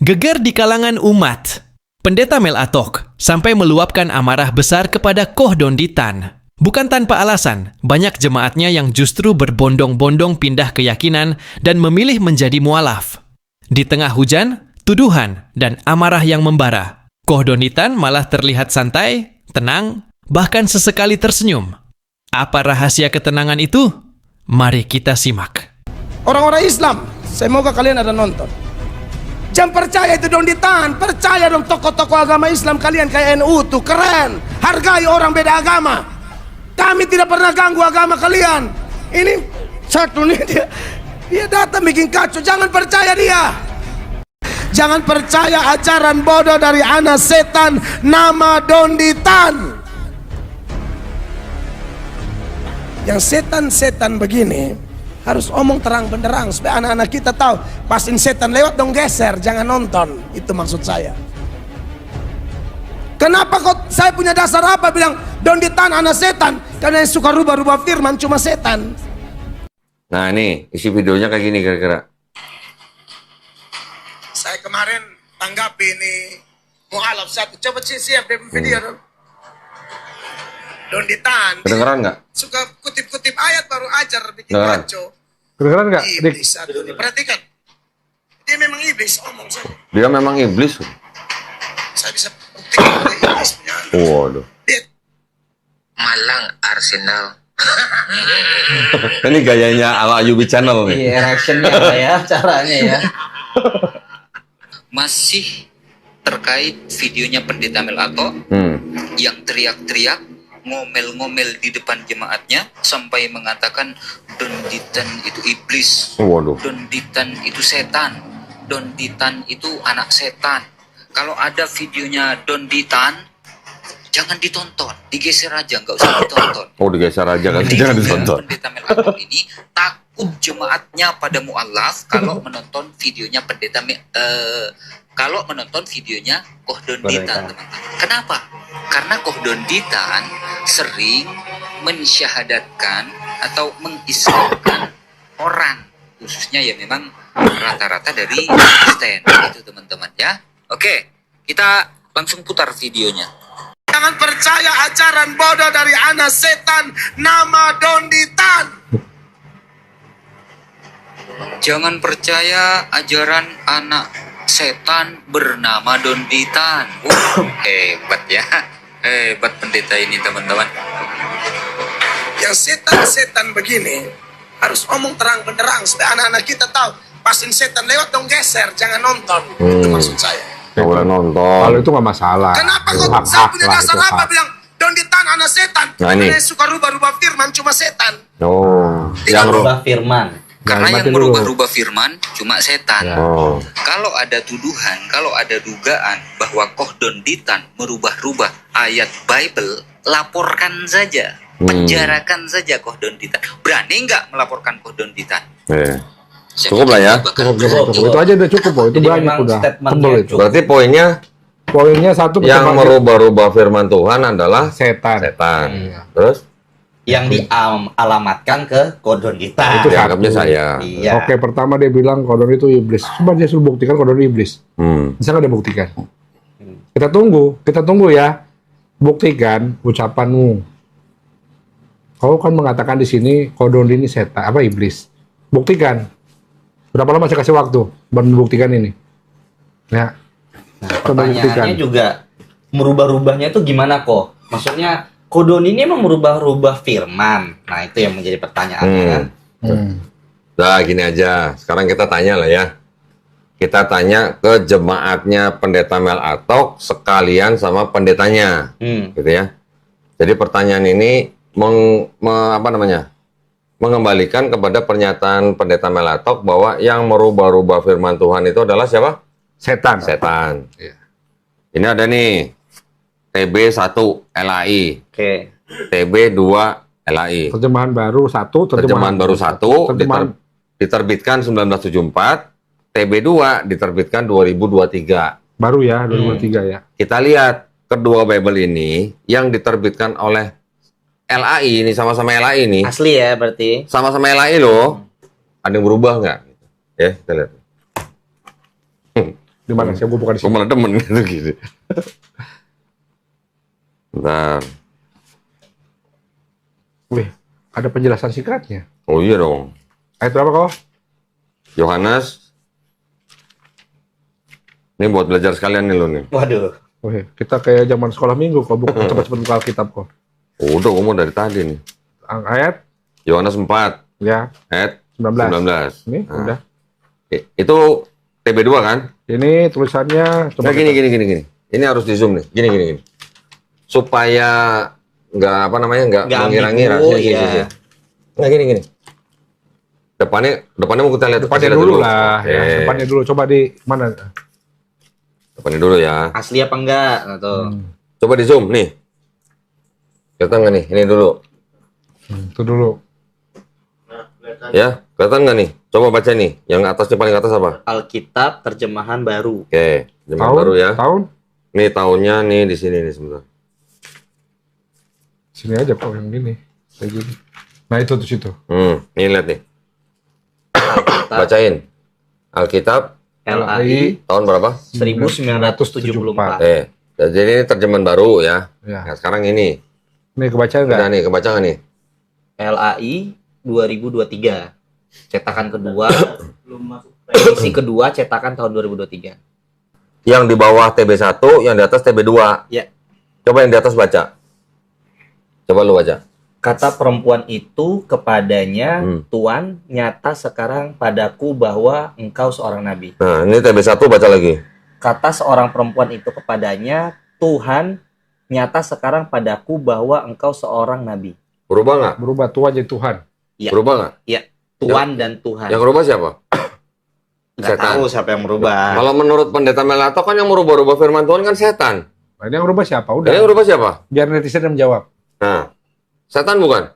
Geger di kalangan umat. Pendeta Mel Atok sampai meluapkan amarah besar kepada Koh Donditan. Bukan tanpa alasan, banyak jemaatnya yang justru berbondong-bondong pindah keyakinan dan memilih menjadi mualaf. Di tengah hujan, tuduhan, dan amarah yang membara, Koh Donditan malah terlihat santai, tenang, bahkan sesekali tersenyum. Apa rahasia ketenangan itu? Mari kita simak. Orang-orang Islam, semoga kalian ada nonton. Jangan percaya itu Donditan, percaya dong tokoh-tokoh agama Islam kalian kayak NU tuh keren. Hargai orang beda agama. Kami tidak pernah ganggu agama kalian. Ini satu nih dia datang bikin kacau. Jangan percaya dia. Jangan percaya ajaran bodoh dari anak setan nama Donditan. Yang setan-setan begini harus omong terang benderang supaya anak-anak kita tahu. Pasin setan lewat dong geser, jangan nonton. Itu maksud saya. Kenapa kok saya punya dasar apa bilang Donditan anak setan? Karena yang suka rubah-rubah firman cuma setan. Nah ini isi videonya kayak gini kira-kira. Saya kemarin tanggapi ini mualaf satu. Coba siap deh video dong. Donditan. Kedengeran nggak? Suka kutip-kutip ayat baru ajar bikin Kedengeran. kacau. Kedengeran nggak? Iblis satu nih. Perhatikan. Dia memang iblis omong saya. Dia memang iblis. Saya bisa buktikan dari iblis punya. Waduh. Dia Malang Arsenal. Ini gayanya ala Ayubi Channel nih. Iya, reactionnya ya, caranya ya. Masih terkait videonya Pendeta Mel Atok yang teriak-teriak, ngomel-ngomel di depan jemaatnya sampai mengatakan Donditan itu iblis, Waduh. Donditan itu setan, Donditan itu anak setan. Kalau ada videonya Donditan, jangan ditonton, digeser aja, nggak usah ditonton. Oh digeser aja kan, jangan ditonton. Pendeta Mel Atok ini takut jemaatnya pada mualaf kalau menonton videonya kalau menonton videonya Koh Donditan, teman-teman. Kenapa? Karena Koh Donditan sering mensyahadatkan atau mengislamkan orang, khususnya ya memang rata-rata dari Kristen, itu teman-teman ya. Oke, kita langsung putar videonya. jangan percaya ajaran bodoh dari anak setan nama Donditan. Jangan percaya ajaran anak setan bernama Donditan. Hebat ya. Hebat pendeta ini, teman-teman. Yang setan-setan begini harus omong terang benderang supaya anak-anak kita tahu. Pasin setan lewat dong geser, jangan nonton. Itu maksud saya. Nggak boleh nonton. Kalau itu nggak masalah. Kenapa Itu kok saya punya lah, dasar itu apa hak. bilang Donditan anak setan? Nah, ini. Karena yang suka rubah-rubah firman cuma setan. Oh, yang Rubah firman. Karena Nah, yang mati dulu. merubah-rubah firman cuma setan. Ya. Oh, Kalau ada tuduhan, kalau ada dugaan bahwa Koh Donditan merubah-rubah ayat Bible, laporkan saja. Penjarakan saja Koh Donditan. Berani nggak melaporkan Koh Donditan? iya. Saya Cukup lah ya. bakal Cukup. berani. Itu aja udah cukup kok. Itu Jadi banyak memang udah. statementnya Tebel itu. Berarti poinnya Poinnya satu yang ketepatan merubah-rubah firman Tuhan adalah setan. setan. Iya. Terus Yang dialamatkan ke Koh Donditan. Itu dianggapnya satu. saya. Iya. Oke, pertama dia bilang kodon itu iblis. Coba dia suruh buktikan kodon iblis. Bisa nggak dia buktikan? Kita tunggu ya. Buktikan ucapanmu. Kau kan mengatakan di sini kodon ini setan, apa iblis? Buktikan. Berapa lama saya kasih waktu buat membuktikan ini? Ya. Nah, Coba buktikan. pertanyaannya juga merubah-rubahnya itu gimana kok? Maksudnya Kodon ini emang merubah-rubah firman. Nah itu yang menjadi pertanyaannya kan. Nah, gini aja. Sekarang kita tanya lah ya. Kita tanya ke jemaatnya Pendeta Mel Atok sekalian sama pendetanya, gitu ya. Jadi pertanyaan ini mengembalikan kepada pernyataan Pendeta Mel Atok bahwa yang merubah-rubah firman Tuhan itu adalah siapa? Setan. Setan. Iya. Ini ada nih TB1 LAI, Oke. TB2 LAI. Terjemahan baru satu. Terjemahan baru 1 Terjemahan diterbitkan 1974, TB2 diterbitkan 2023. baru ya 2023 ya. Kita lihat kedua Bible ini yang diterbitkan oleh LAI ini sama-sama LAI ini, Asli ya berarti. sama-sama LAI loh. Ada yang berubah nggak? Ya, kita lihat. Di mana sih? Gue bukan di Gue sini. malah demen gitu. Bentar. Wih, ada penjelasan singkatnya. Oh iya dong. Ayat berapa kau? Yohanes. Ini buat belajar sekalian nih lo nih. Waduh. Wih, kita kayak zaman sekolah minggu kok, bukan cepat-cepat buka Alkitab kok. Udah, gue mau dari tadi nih. Ayat Yohanes 4, ya ayat 19. 19. Ini Nah, udah. Itu TB2 kan? Ini tulisannya Nah, gini. Ini harus di zoom nih. Gini. Supaya nggak apa namanya nggak Nggak mengira-ngira. ambigu, Sini. iya. Nah, gini. Depannya mau kita lihat. depannya kasih lihat dulu lah, Oke. ya. Depannya dulu. Coba di mana? Depannya dulu ya. Asli apa enggak? Nah, tuh. Coba di zoom nih. Kelihatan nggak nih? Ini dulu. Itu dulu. Ya, kelihatan nggak nih? Coba baca nih. Yang atasnya paling atas apa? Alkitab terjemahan baru. Oke, zaman Tahun, baru ya. tahun. Nih tahunnya nih di sini nih sebentar. Sini aja kok yang gini. Kayak gini. Nah itu tuh situ. Nih lihat nih. Alkitab Bacain. Alkitab LAI tahun berapa? 1974. Jadi ini terjemahan baru ya. Ya. Nah, sekarang ini. Ini kebaca nggak? Udah nih, kebaca nggak nih? LAI 2023. Cetakan kedua. Edisi kedua cetakan tahun 2023. Yang di bawah TB1, yang di atas TB2. Ya. Coba yang di atas baca. Coba lu baca. Kata perempuan itu kepadanya, Tuan, nyata sekarang padaku bahwa engkau seorang nabi. Nah, ini TB1 baca lagi. Kata seorang perempuan itu kepadanya, Tuhan, nyata sekarang padaku bahwa engkau seorang nabi. Berubah nggak? Berubah Tuhan jadi Tuhan. Ya. Berubah nggak? Ya, Tuan dan Tuhan. Yang berubah siapa? Nggak setan. tahu siapa yang merubah. Kalau menurut pendeta Melato kan yang merubah-rubah firman Tuhan kan setan. Nah, ini yang berubah siapa? Udah. Ini yang berubah siapa? Biar netizen yang menjawab. Nah, setan bukan?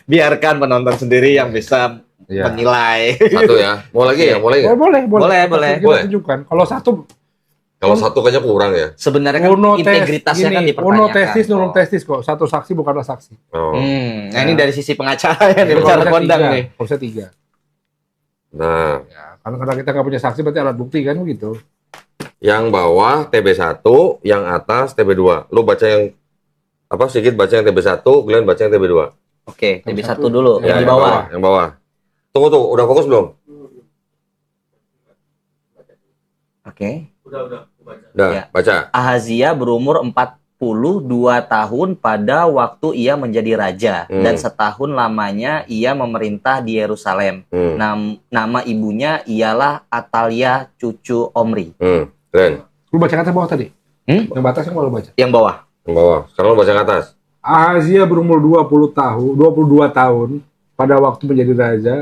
Biarkan penonton sendiri yang bisa Iya. menilai. Satu ya. Mau lagi ya? Mau lagi nggak? Boleh. Boleh. Kita Boleh. tunjukkan. Kalau satu Kalau satu kayaknya kurang ya. Sebenarnya kan integritasnya kan dipertanyakan. Uno testis kok. Satu saksi bukanlah saksi. Oh. Nah ini dari sisi pengacara yang bicara Harusnya kondang tiga. nih. Harusnya 3. Nah, Ya, karena kita nggak punya saksi berarti alat bukti kan begitu. yang bawah TB1, yang atas TB2. Lu baca yang apa sedikit baca yang TB1, Glenn baca yang TB2. Oke, TB satu dulu Ya, yang di bawah. Yang bawah. Tunggu, udah fokus belum? Oke. Udah, Ya. baca. Ahazia berumur 42 tahun pada waktu ia menjadi raja dan setahun lamanya ia memerintah di Yerusalem. Nama ibunya ialah Atalia cucu Omri. Glenn, Lu baca kata bawah tadi? Yang batas yang mau lu baca. Yang bawah. yang bawah. Sekarang lu baca ke atas. Ahazia berumur 22 tahun pada waktu menjadi raja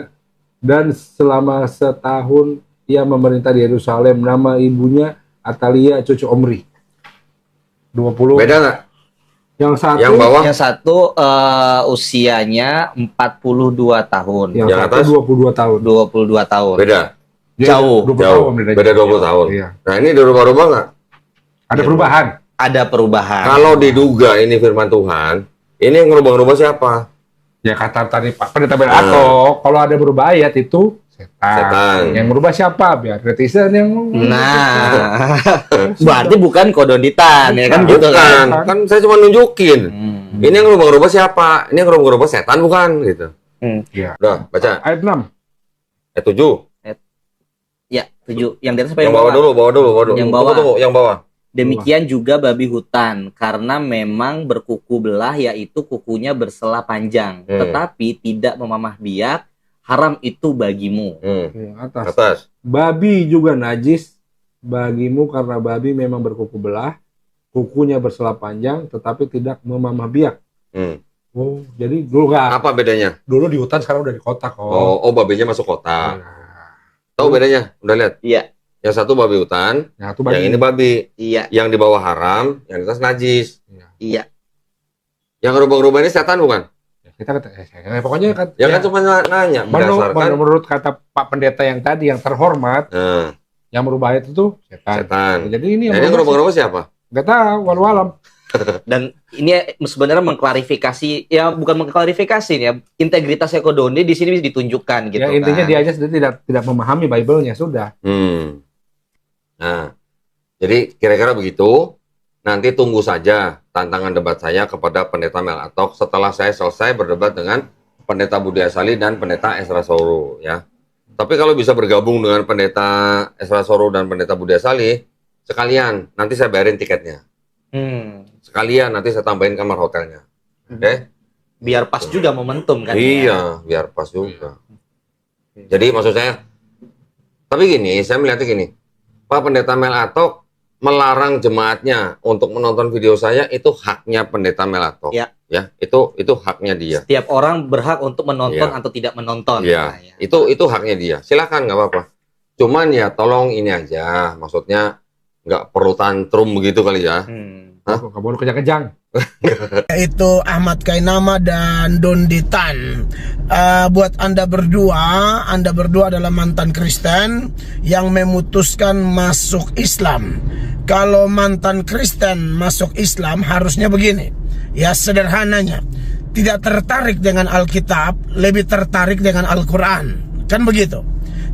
dan selama setahun ia memerintah di Yerusalem. Nama ibunya Atalia cucu Omri. 20. Beda nggak? Yang satu Yang bawah? Yang satu usianya 42 tahun. yang yang satu atas? 22 tahun. 22 tahun. Beda. Dia Jauh. 20 Jauh. tahun bedanya. Beda 20 tahun. Iya. Nah, ini dirubah-rubah nggak? Ada perubahan. Ada perubahan. Kalau diduga ini firman Tuhan, ini yang ngerubah-rubah siapa? Ya kata tadi Pak Pendeta Belato, kalau ada berubah ayat itu setan. Yang berubah siapa? Biar netizen yang Nah, berarti bukan kodonditan ya kan gitu Bukan, kan? kan saya cuma nunjukin. Ini yang ngerubah-rubah siapa? Ini yang ngerubah-rubah setan bukan? Gitu. Iya. Udah, baca. Ayat 6. Ayat 7. Ya, 7. Yang di atas apa Yang bawah dulu. Yang bawah. Tunggu, yang bawah. Demikian juga babi hutan, karena memang berkuku belah, yaitu kukunya bersela panjang, tetapi tidak memamah biak, haram itu bagimu. Atas. Atas. Babi juga najis bagimu karena babi memang berkuku belah, kukunya bersela panjang, tetapi tidak memamah biak. Oh, jadi dulu nggak. Apa bedanya? Dulu di hutan, sekarang udah di kota kok. Oh, babinya masuk kota. Nah, Tahu bedanya? Udah lihat? Iya, Yang satu babi hutan, yang satu babi. yang ini babi. iya, Yang di bawah haram, yang di atas najis. iya. Yang ngerubah-ngerubah ini setan bukan? Kita pokoknya kan. Ya kan cuma nanya berdasarkan menurut kata Pak Pendeta yang tadi yang terhormat, Nah, yang merubah ayat itu setan. setan. Jadi ini Nah, yang ini ngerubah-ngerubah siapa? nggak tahu, walau alam. Dan ini sebenarnya mengklarifikasi, ya bukan mengklarifikasi ya, integritas Ekodoni di sini ditunjukkan gitu. Ya intinya kan. dia aja sendiri tidak memahami Bible-nya sudah. Jadi kira-kira begitu. Nanti tunggu saja tantangan debat saya kepada Pendeta Mel Atok setelah saya selesai berdebat dengan Pendeta Budi Asali dan Pendeta Esra Soro, ya. Tapi kalau bisa bergabung dengan Pendeta Esra Soro dan Pendeta Budi Asali, sekalian nanti saya bayarin tiketnya. Sekalian nanti saya tambahin kamar hotelnya. Oke? Biar pas juga momentum kan. Iya, biar pas juga. Jadi maksud saya, tapi gini, saya melihatnya gini, Pak Pendeta Mel Atok melarang jemaatnya untuk menonton video saya, itu haknya Pendeta Mel Atok. Ya. Ya, itu haknya dia. Setiap orang berhak untuk menonton Ya. atau tidak menonton. Iya, Nah, ya. itu haknya dia. Silakan, nggak apa-apa. Cuman ya tolong ini aja, maksudnya nggak perlu tantrum begitu kali ya. Kamu boleh kejang-kejang. Yaitu Ahmad Kainama dan Dondi Tan. Buat Anda berdua adalah mantan Kristen yang memutuskan masuk Islam. Kalau mantan Kristen masuk Islam harusnya begini. Ya, sederhananya, tidak tertarik dengan Alkitab, lebih tertarik dengan Al-Quran. Kan begitu.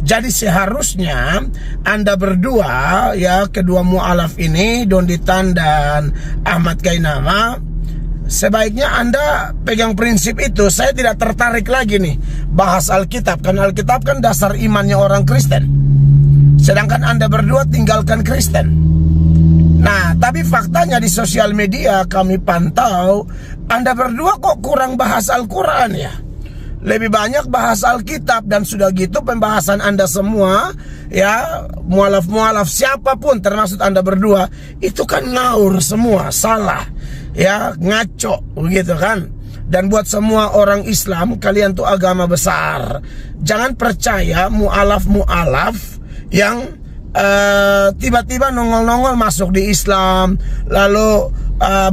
Jadi seharusnya Anda berdua, ya, kedua mu'alaf ini, Dondi Tan dan Ahmad Kainama, sebaiknya Anda pegang prinsip itu. Saya tidak tertarik lagi nih bahas Alkitab, karena Alkitab kan dasar imannya orang Kristen. Sedangkan Anda berdua tinggalkan Kristen. Nah, tapi faktanya di sosial media kami pantau, Anda berdua kok kurang bahas Al-Quran ya. Lebih banyak bahas Alkitab, dan sudah gitu pembahasan Anda semua, ya, mualaf-mualaf siapapun termasuk Anda berdua, itu kan ngaur semua, salah, ya, ngaco, begitu kan. Dan buat semua orang Islam, kalian tuh agama besar. Jangan percaya mualaf-mualaf yang tiba-tiba nongol-nongol masuk di Islam, lalu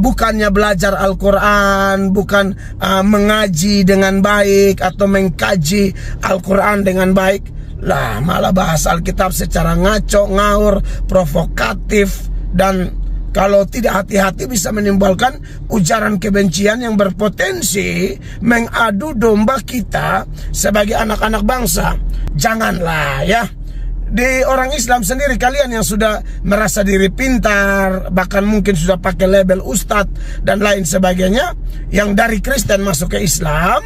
bukannya belajar Al-Quran, bukan mengaji dengan baik atau mengkaji Al-Quran dengan baik, lah malah bahas Alkitab secara ngaco, ngaur, provokatif, dan kalau tidak hati-hati bisa menimbulkan ujaran kebencian yang berpotensi mengadu domba kita sebagai anak-anak bangsa. Janganlah ya. Di orang Islam sendiri, kalian yang sudah merasa diri pintar, bahkan mungkin sudah pakai label ustadz dan lain sebagainya, yang dari Kristen masuk ke Islam,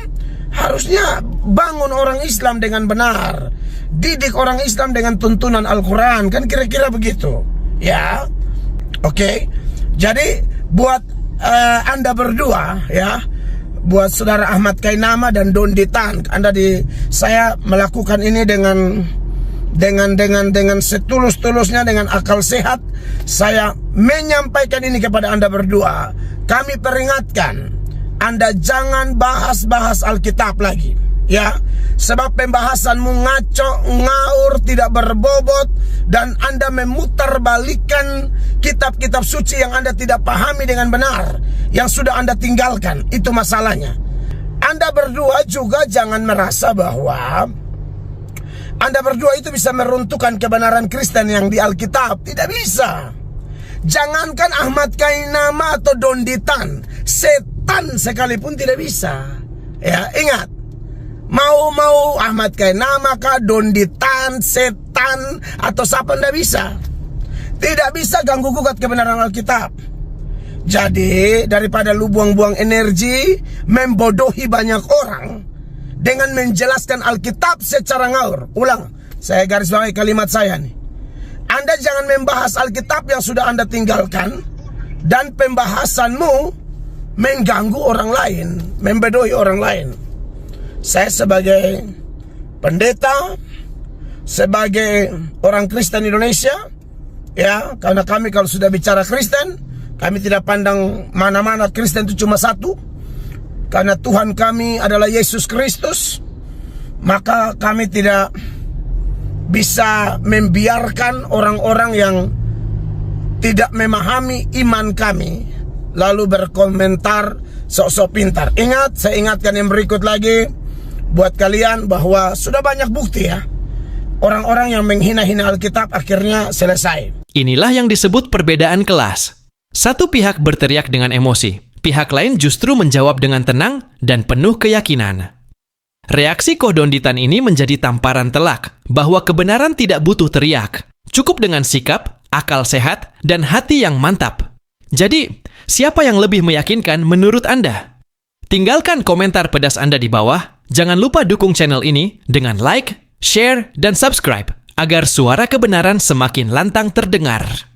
harusnya bangun orang Islam dengan benar, didik orang Islam dengan tuntunan Al-Quran, kan kira-kira begitu ya. Oke. Jadi buat Anda berdua ya, buat saudara Ahmad Kainama dan Dondi Tan, saya melakukan ini dengan setulus-tulusnya, dengan akal sehat. Saya menyampaikan ini kepada Anda berdua. Kami peringatkan, Anda jangan bahas-bahas Alkitab lagi, ya. Sebab pembahasanmu ngaco, ngaur, tidak berbobot, dan Anda memutarbalikkan kitab-kitab suci yang Anda tidak pahami dengan benar, yang sudah Anda tinggalkan. Itu masalahnya. Anda berdua juga jangan merasa bahwa Anda berdua itu bisa meruntuhkan kebenaran Kristen yang di Alkitab. Tidak bisa. Jangankan Ahmad Kainama atau Dondi Tan, setan sekalipun tidak bisa. Ya, ingat. Mau Ahmad Kainama kah, Dondi Tan, setan, atau siapa, tidak bisa. Tidak bisa ganggu gugat kebenaran Alkitab. Jadi, daripada lu buang-buang energi membodohi banyak orang dengan menjelaskan Alkitab secara ngaur. Ulang, saya garis bawahi kalimat saya nih. Anda jangan membahas Alkitab yang sudah Anda tinggalkan, dan pembahasanmu mengganggu orang lain, membodohi orang lain. Saya sebagai pendeta, sebagai orang Kristen Indonesia, ya, karena kami kalau sudah bicara Kristen, kami tidak pandang mana-mana, Kristen itu cuma satu. Karena Tuhan kami adalah Yesus Kristus, maka kami tidak bisa membiarkan orang-orang yang tidak memahami iman kami lalu berkomentar sok-sok pintar. Ingat, saya ingatkan yang berikut lagi buat kalian bahwa sudah banyak bukti ya, orang-orang yang menghina-hina Alkitab akhirnya selesai. Inilah yang disebut perbedaan kelas. Satu pihak berteriak dengan emosi, pihak lain justru menjawab dengan tenang dan penuh keyakinan. Reaksi Koh Dondi Tan ini menjadi tamparan telak bahwa kebenaran tidak butuh teriak. Cukup dengan sikap, akal sehat, dan hati yang mantap. Jadi, siapa yang lebih meyakinkan menurut Anda? Tinggalkan komentar pedas Anda di bawah. Jangan lupa dukung channel ini dengan like, share, dan subscribe agar suara kebenaran semakin lantang terdengar.